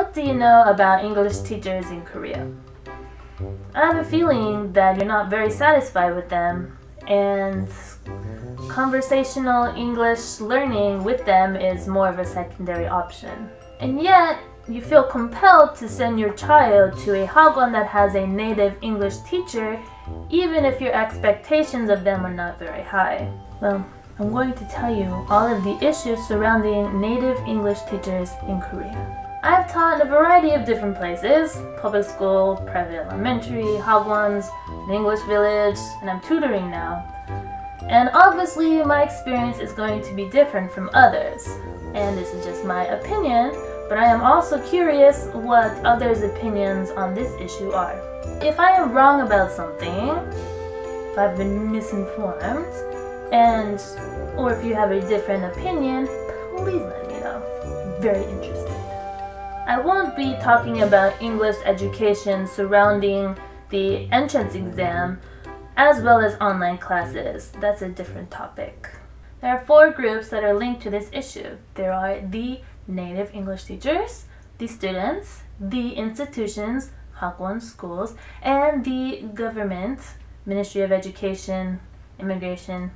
What do you know about English teachers in Korea? I have a feeling that you're not very satisfied with them, and conversational English learning with them is more of a secondary option. And yet, you feel compelled to send your child to a hagwon that has a native English teacher, even if your expectations of them are not very high. Well, I'm going to tell you all of the issues surrounding native English teachers in Korea. I've taught in a variety of different places: public school, private elementary, hagwons, an English village, and I'm tutoring now. And obviously my experience is going to be different from others. And this is just my opinion, but I am also curious what others' opinions on this issue are. If I am wrong about something, if I've been misinformed, or if you have a different opinion, please let me know. I'm very interested. I won't be talking about English education surrounding the entrance exam, as well as online classes. That's a different topic. There are 4 groups that are linked to this issue. There are the native English teachers, the students, the institutions, hagwon schools, and the government, Ministry of Education, Immigration,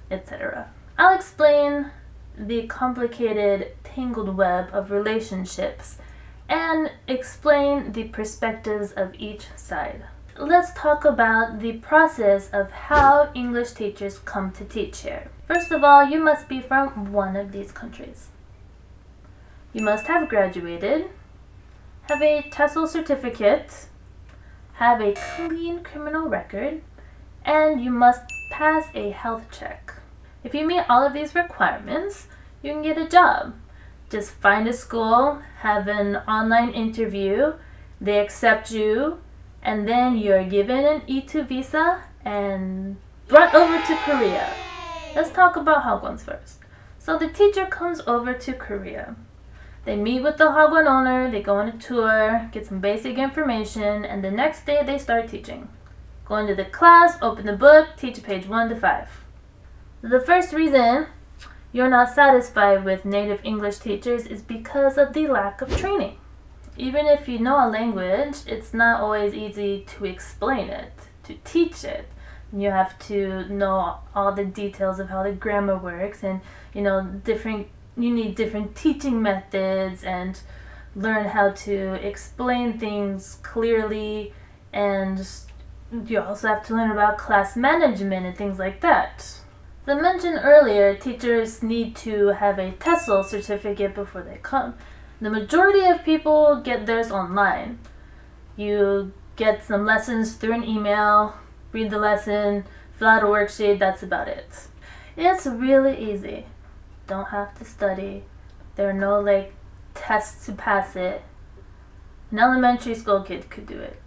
etc. I'll explain the complicated, tangled web of relationships and explain the perspectives of each side. Let's talk about the process of how English teachers come to teach here. First of all, you must be from one of these countries. You must have graduated, have a TESOL certificate, have a clean criminal record, and you must pass a health check. If you meet all of these requirements, you can get a job. Just find a school, have an online interview, they accept you, and then you're given an E2 visa and brought over to Korea. Let's talk about hagwons first. So the teacher comes over to Korea. They meet with the hagwon owner, they go on a tour, get some basic information, and the next day they start teaching. Go into the class, open the book, teach page 1 to 5. The first reason you're not satisfied with native English teachers is because of the lack of training. Even if you know a language, it's not always easy to explain it, to teach it. You have to know all the details of how the grammar works, and you need different teaching methods, and learn how to explain things clearly, and you also have to learn about class management and things like that. As I mentioned earlier, teachers need to have a TESOL certificate before they come. The majority of people get theirs online. You get some lessons through an email, read the lesson, fill out a worksheet, that's about it. It's really easy. Don't have to study. There are no tests to pass it. An elementary school kid could do it.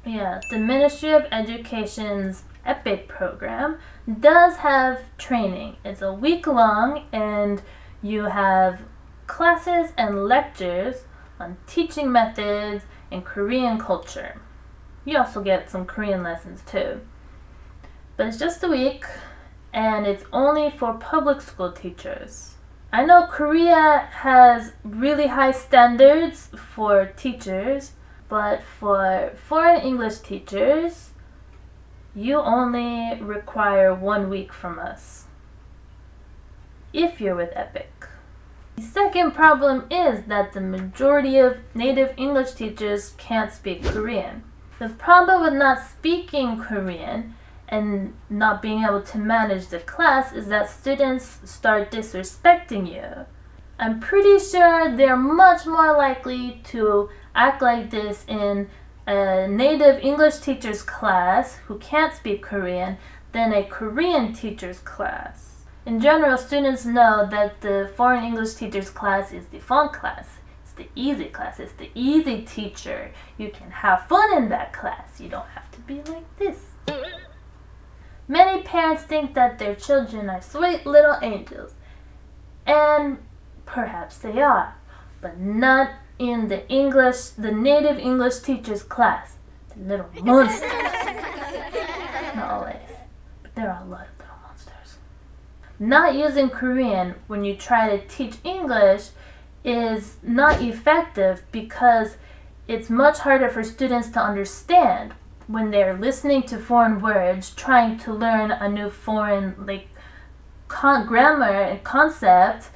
Yeah, the Ministry of Education's EPIC program does have training. It's a week long, and you have classes and lectures on teaching methods and Korean culture. You also get some Korean lessons too. But it's just a week, and it's only for public school teachers. I know Korea has really high standards for teachers, but for foreign English teachers, you only require 1 week from us, if you're with EPIC. The second problem is that the majority of native English teachers can't speak Korean. The problem with not speaking Korean and not being able to manage the class is that students start disrespecting you. I'm pretty sure they're much more likely to act like this in a native English teacher's class who can't speak Korean than a Korean teacher's class. In general, students know that the foreign English teacher's class is the fun class. It's the easy class. It's the easy teacher. You can have fun in that class. You don't have to be like this. Many parents think that their children are sweet little angels. And perhaps they are, but not in the native English teacher's class. The little monsters. Not always, but there are a lot of little monsters. Not using Korean when you try to teach English is not effective because it's much harder for students to understand when they're listening to foreign words, trying to learn a new foreign grammar and concept,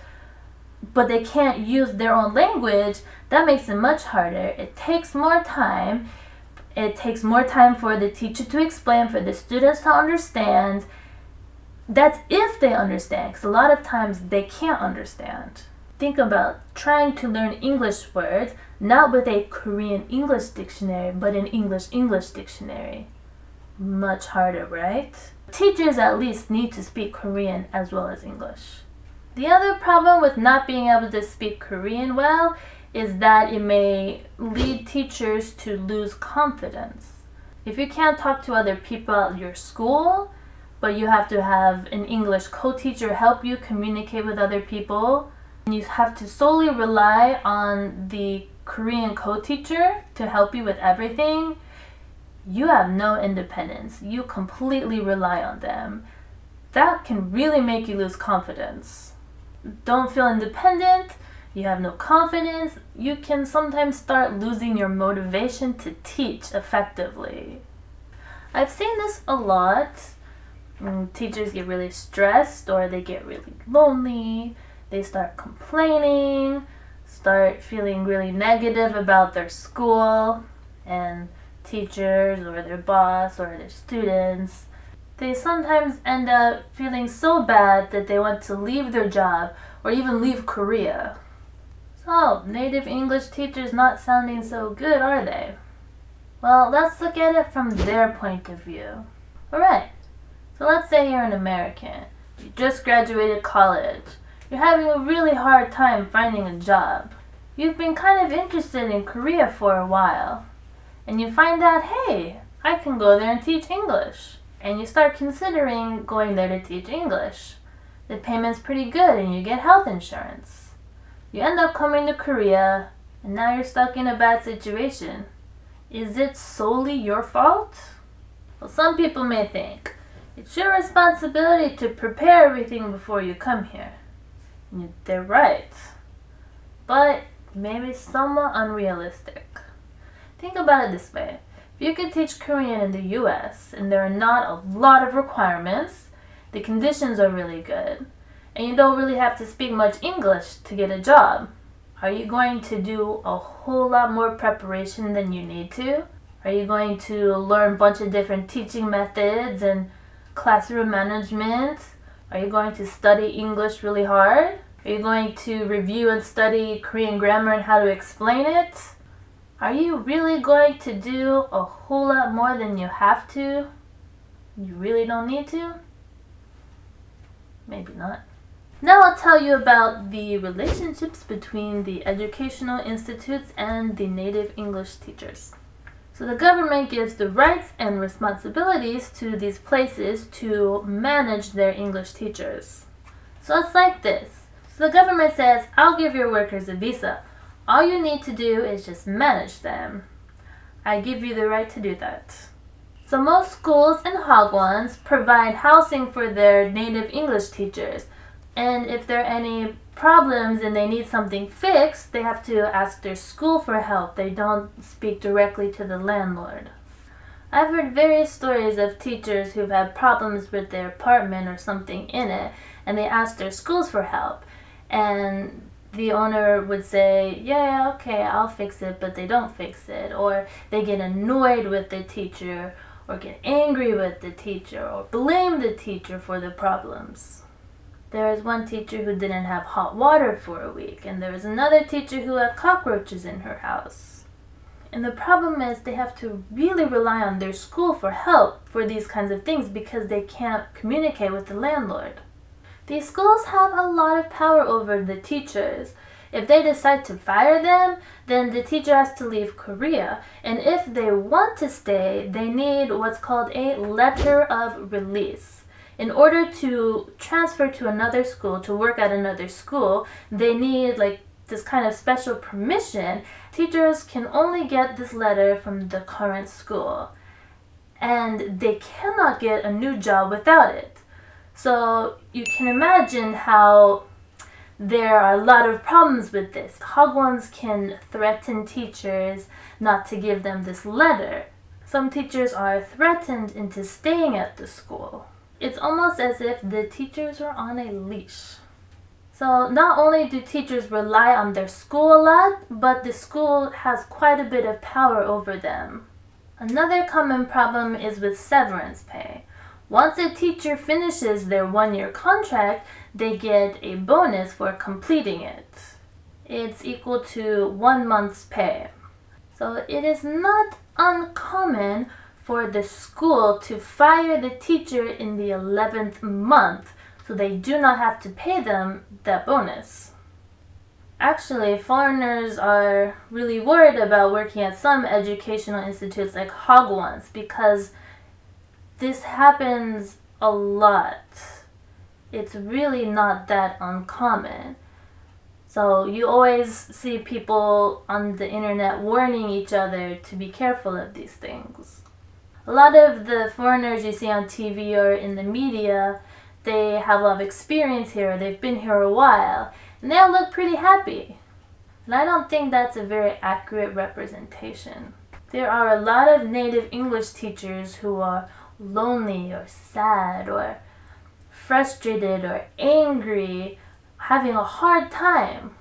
but they can't use their own language. That makes it much harder. It takes more time. It takes more time for the teacher to explain, for the students to understand. That's if they understand, because a lot of times they can't understand. Think about trying to learn English words, not with a Korean English dictionary, but an English dictionary. Much harder, right? Teachers at least need to speak Korean as well as English. The other problem with not being able to speak Korean well is that it may lead teachers to lose confidence. If you can't talk to other people at your school, but you have to have an English co-teacher help you communicate with other people, and you have to solely rely on the Korean co-teacher to help you with everything, you have no independence. You completely rely on them. That can really make you lose confidence. Don't feel independent, you have no confidence, you can sometimes start losing your motivation to teach effectively. I've seen this a lot. Teachers get really stressed or they get really lonely, they start complaining, start feeling really negative about their school and teachers or their boss or their students. They sometimes end up feeling so bad that they want to leave their job or even leave Korea. So, native English teachers not sounding so good, are they? Well, let's look at it from their point of view. Alright, so let's say you're an American. You just graduated college. You're having a really hard time finding a job. You've been kind of interested in Korea for a while. And you find out, hey, I can go there and teach English. And you start considering going there to teach English. The payment's pretty good and you get health insurance. You end up coming to Korea and now you're stuck in a bad situation. Is it solely your fault? Well, some people may think, it's your responsibility to prepare everything before you come here. And they're right. But maybe somewhat unrealistic. Think about it this way. If you could teach Korean in the US and there are not a lot of requirements, the conditions are really good, and you don't really have to speak much English to get a job, are you going to do a whole lot more preparation than you need to? Are you going to learn a bunch of different teaching methods and classroom management? Are you going to study English really hard? Are you going to review and study Korean grammar and how to explain it? Are you really going to do a whole lot more than you have to? You really don't need to? Maybe not. Now I'll tell you about the relationships between the educational institutes and the native English teachers. So the government gives the rights and responsibilities to these places to manage their English teachers. So it's like this. So the government says, I'll give your workers a visa. All you need to do is just manage them. I give you the right to do that. So most schools and hagwons provide housing for their native English teachers. And if there are any problems and they need something fixed, they have to ask their school for help. They don't speak directly to the landlord. I've heard various stories of teachers who've had problems with their apartment or something in it, and they ask their schools for help. And the owner would say, yeah, okay, I'll fix it, but they don't fix it. Or they get annoyed with the teacher, or get angry with the teacher, or blame the teacher for the problems. There was one teacher who didn't have hot water for a week, and there was another teacher who had cockroaches in her house. And the problem is they have to really rely on their school for help for these kinds of things because they can't communicate with the landlord. These schools have a lot of power over the teachers. If they decide to fire them, then the teacher has to leave Korea. And if they want to stay, they need what's called a letter of release. In order to transfer to another school, to work at another school, they need this kind of special permission. Teachers can only get this letter from the current school. And they cannot get a new job without it. So you can imagine how there are a lot of problems with this. Hagwons can threaten teachers not to give them this letter. Some teachers are threatened into staying at the school. It's almost as if the teachers are on a leash. So not only do teachers rely on their school a lot, but the school has quite a bit of power over them. Another common problem is with severance pay. Once a teacher finishes their one-year contract, they get a bonus for completing it. It's equal to 1 month's pay. So it is not uncommon for the school to fire the teacher in the 11th month, so they do not have to pay them that bonus. Actually, foreigners are really worried about working at some educational institutes like Hagwons because this happens a lot. It's really not that uncommon. So you always see people on the internet warning each other to be careful of these things. A lot of the foreigners you see on TV or in the media, they have a lot of experience here, they've been here a while, and they all look pretty happy. And I don't think that's a very accurate representation. There are a lot of native English teachers who are lonely or sad or frustrated or angry, having a hard time.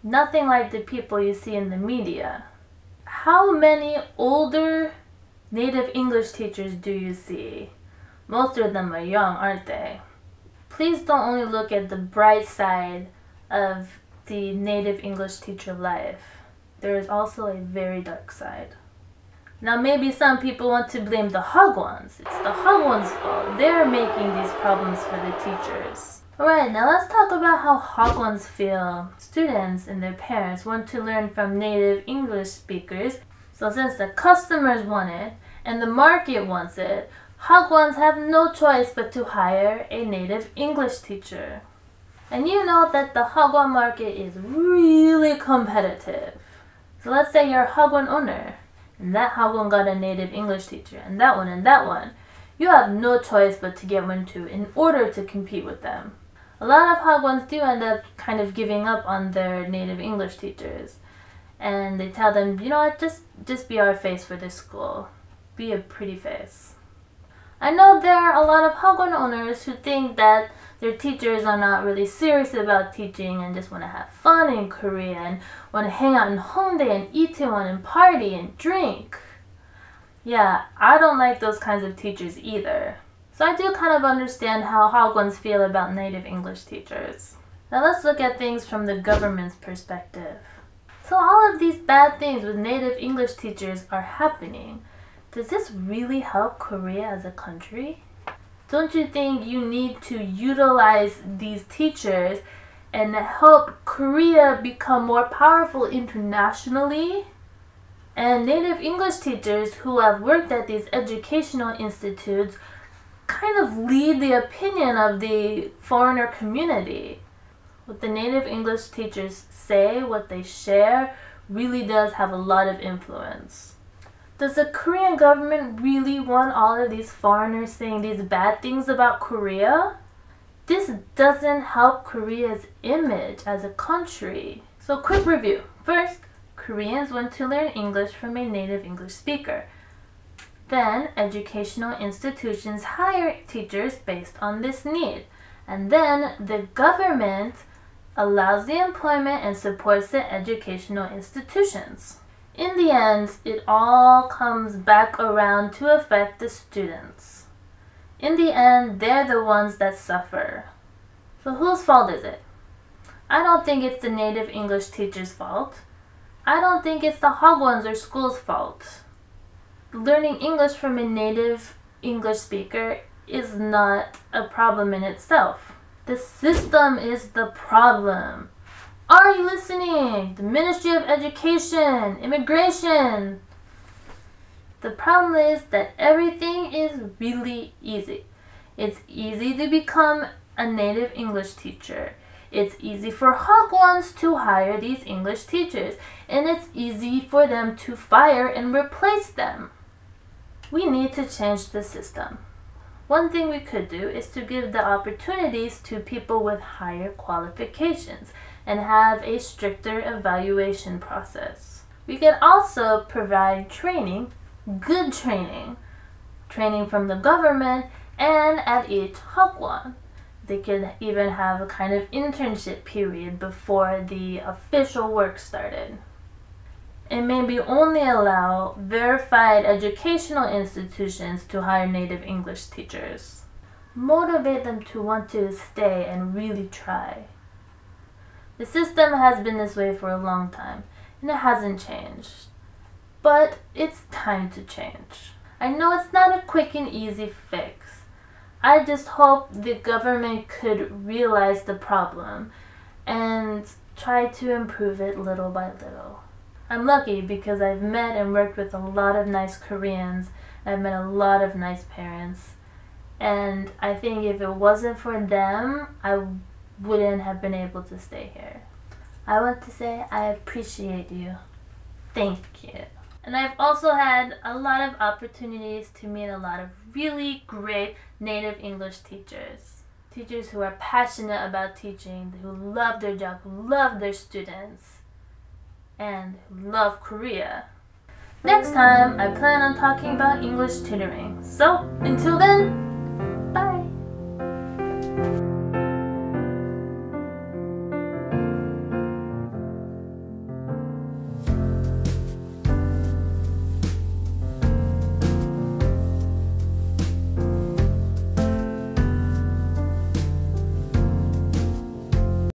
Nothing like the people you see in the media. How many older native English teachers do you see? Most of them are young, aren't they? Please don't only look at the bright side of the native English teacher life. There is also a very dark side. Now maybe some people want to blame the Hagwons. It's the Hagwons' fault. They're making these problems for the teachers. Alright, now let's talk about how Hagwons feel. Students and their parents want to learn from native English speakers. So since the customers want it and the market wants it, Hagwons have no choice but to hire a native English teacher. And you know that the Hagwon market is really competitive. So let's say you're a Hagwon owner, and that Hagwon got a native English teacher, and that one and that one. You have no choice but to get one too in order to compete with them. A lot of Hagwons do end up kind of giving up on their native English teachers. And they tell them, you know what, just be our face for this school. Be a pretty face. I know there are a lot of Hagwon owners who think that their teachers are not really serious about teaching and just want to have fun in Korea and want to hang out in Hongdae and Itaewon and party and drink. Yeah, I don't like those kinds of teachers either. So I do kind of understand how Hagwons feel about native English teachers. Now let's look at things from the government's perspective. So all of these bad things with native English teachers are happening. Does this really help Korea as a country? Don't you think you need to utilize these teachers and help Korea become more powerful internationally? And native English teachers who have worked at these educational institutes kind of lead the opinion of the foreigner community. What the native English teachers say, what they share, really does have a lot of influence. Does the Korean government really want all of these foreigners saying these bad things about Korea? This doesn't help Korea's image as a country. So quick review. First, Koreans want to learn English from a native English speaker. Then, educational institutions hire teachers based on this need. And then, the government allows the employment and supports the educational institutions. In the end, it all comes back around to affect the students. In the end, they're the ones that suffer. So whose fault is it? I don't think it's the native English teacher's fault. I don't think it's the Hagwons or school's fault. Learning English from a native English speaker is not a problem in itself. The system is the problem. Are you listening? The Ministry of Education, Immigration. The problem is that everything is really easy. It's easy to become a native English teacher. It's easy for Hagwons to hire these English teachers. And it's easy for them to fire and replace them. We need to change the system. One thing we could do is to give the opportunities to people with higher qualifications. and have a stricter evaluation process. We can also provide training, good training from the government and at each 학원. They could even have a kind of internship period before the official work started. And maybe only allow verified educational institutions to hire native English teachers. Motivate them to want to stay and really try. The system has been this way for a long time, and it hasn't changed. But it's time to change. I know it's not a quick and easy fix. I just hope the government could realize the problem and try to improve it little by little. I'm lucky because I've met and worked with a lot of nice Koreans. I've met a lot of nice parents. And I think if it wasn't for them, I wouldn't have been able to stay here. I want to say I appreciate you. Thank you. And I've also had a lot of opportunities to meet a lot of really great native English teachers. Teachers who are passionate about teaching, who love their job, who love their students, and who love Korea. Next time, I plan on talking about English tutoring. So, until then,